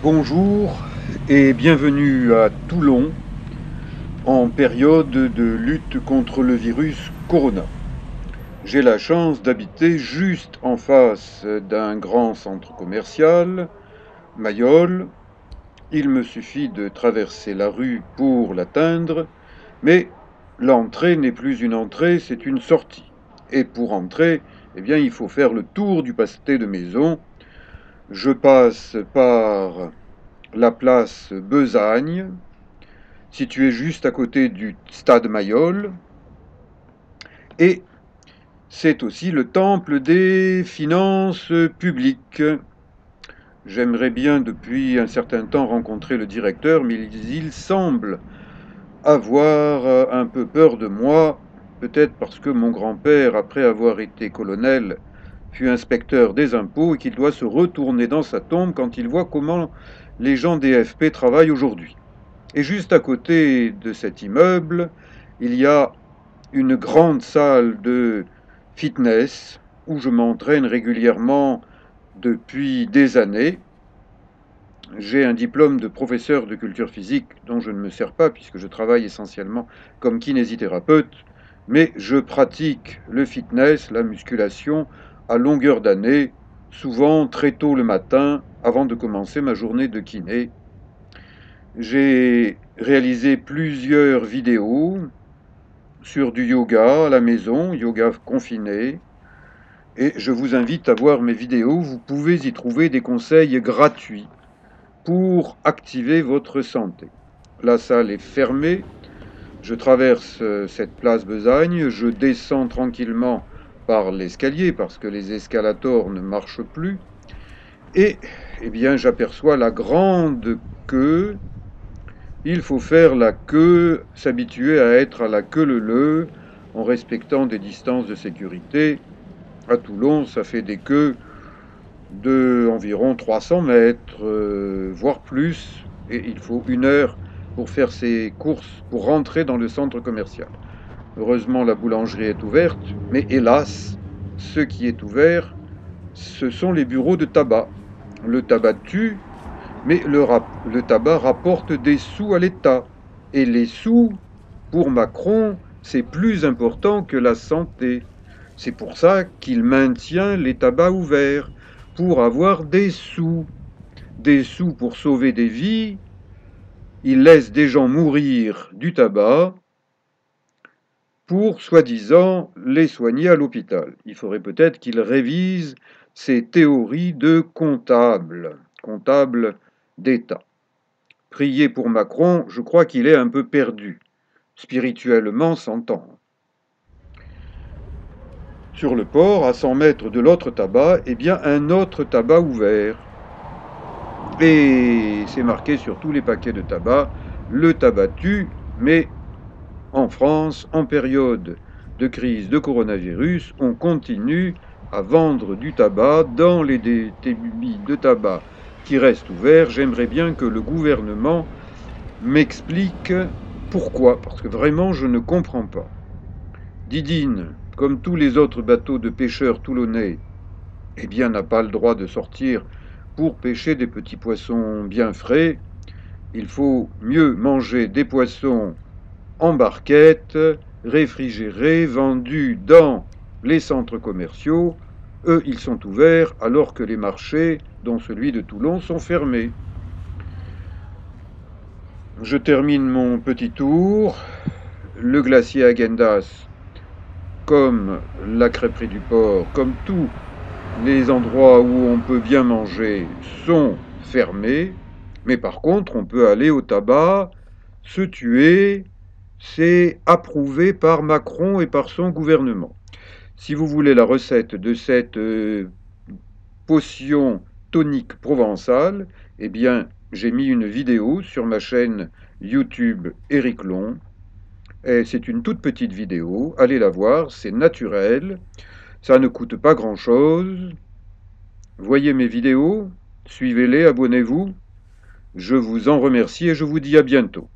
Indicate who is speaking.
Speaker 1: Bonjour et bienvenue à Toulon en période de lutte contre le virus Corona. J'ai la chance d'habiter juste en face d'un grand centre commercial, Mayol. Il me suffit de traverser la rue pour l'atteindre, mais l'entrée n'est plus une entrée, c'est une sortie. Et pour entrer, eh bien, il faut faire le tour du pâté de maison. Je passe par la place Besagne, située juste à côté du stade Mayol, et c'est aussi le temple des finances publiques. J'aimerais bien depuis un certain temps rencontrer le directeur, mais il semble avoir un peu peur de moi, peut-être parce que mon grand-père, après avoir été colonel, fut inspecteur des impôts et qu'il doit se retourner dans sa tombe quand il voit comment les gens des FP travaillent aujourd'hui. Et juste à côté de cet immeuble, il y a une grande salle de fitness où je m'entraîne régulièrement depuis des années. J'ai un diplôme de professeur de culture physique dont je ne me sers pas puisque je travaille essentiellement comme kinésithérapeute, mais je pratique le fitness, la musculation à longueur d'année, souvent très tôt le matin avant de commencer ma journée de kiné. J'ai réalisé plusieurs vidéos sur du yoga à la maison, yoga confiné, et je vous invite à voir mes vidéos. Vous pouvez y trouver des conseils gratuits pour activer votre santé. La salle est fermée, je traverse cette place Besagne, je descends tranquillement par l'escalier parce que les escalators ne marchent plus, et eh bien j'aperçois la grande queue. Il faut faire la queue, s'habituer à être à la queue leu en respectant des distances de sécurité. À Toulon, ça fait des queues de environ 300 mètres, voire plus, et il faut 1 heure pour faire ses courses, pour rentrer dans le centre commercial. Heureusement, la boulangerie est ouverte, mais hélas, ce qui est ouvert, ce sont les bureaux de tabac. Le tabac tue, mais le tabac rapporte des sous à l'État. Et les sous, pour Macron, c'est plus important que la santé. C'est pour ça qu'il maintient les tabacs ouverts, pour avoir des sous. Des sous pour sauver des vies. Il laisse des gens mourir du tabac pour, soi-disant, les soigner à l'hôpital. Il faudrait peut-être qu'il révise ses théories de comptable d'État. Prier pour Macron, je crois qu'il est un peu perdu. Spirituellement s'entend. Sur le port, à 100 mètres de l'autre tabac, eh bien un autre tabac ouvert. Et c'est marqué sur tous les paquets de tabac, le tabac tue, mais en France, en période de crise de coronavirus, on continue à vendre du tabac dans les débits de tabac qui restent ouverts. J'aimerais bien que le gouvernement m'explique pourquoi, parce que vraiment je ne comprends pas. Didine, comme tous les autres bateaux de pêcheurs toulonnais, eh bien n'a pas le droit de sortir pour pêcher des petits poissons bien frais. Il faut mieux manger des poissons en barquette, réfrigérés, vendus dans les centres commerciaux. Eux, ils sont ouverts alors que les marchés, dont celui de Toulon, sont fermés. Je termine mon petit tour. Le glacier Agendas, comme la crêperie du port, comme tous les endroits où on peut bien manger, sont fermés. Mais par contre, on peut aller au tabac, se tuer. C'est approuvé par Macron et par son gouvernement. Si vous voulez la recette de cette potion tonique provençale, eh bien, j'ai mis une vidéo sur ma chaîne YouTube Éric Long. C'est une toute petite vidéo, allez la voir, c'est naturel, ça ne coûte pas grand-chose. Voyez mes vidéos, suivez-les, abonnez-vous. Je vous en remercie et je vous dis à bientôt.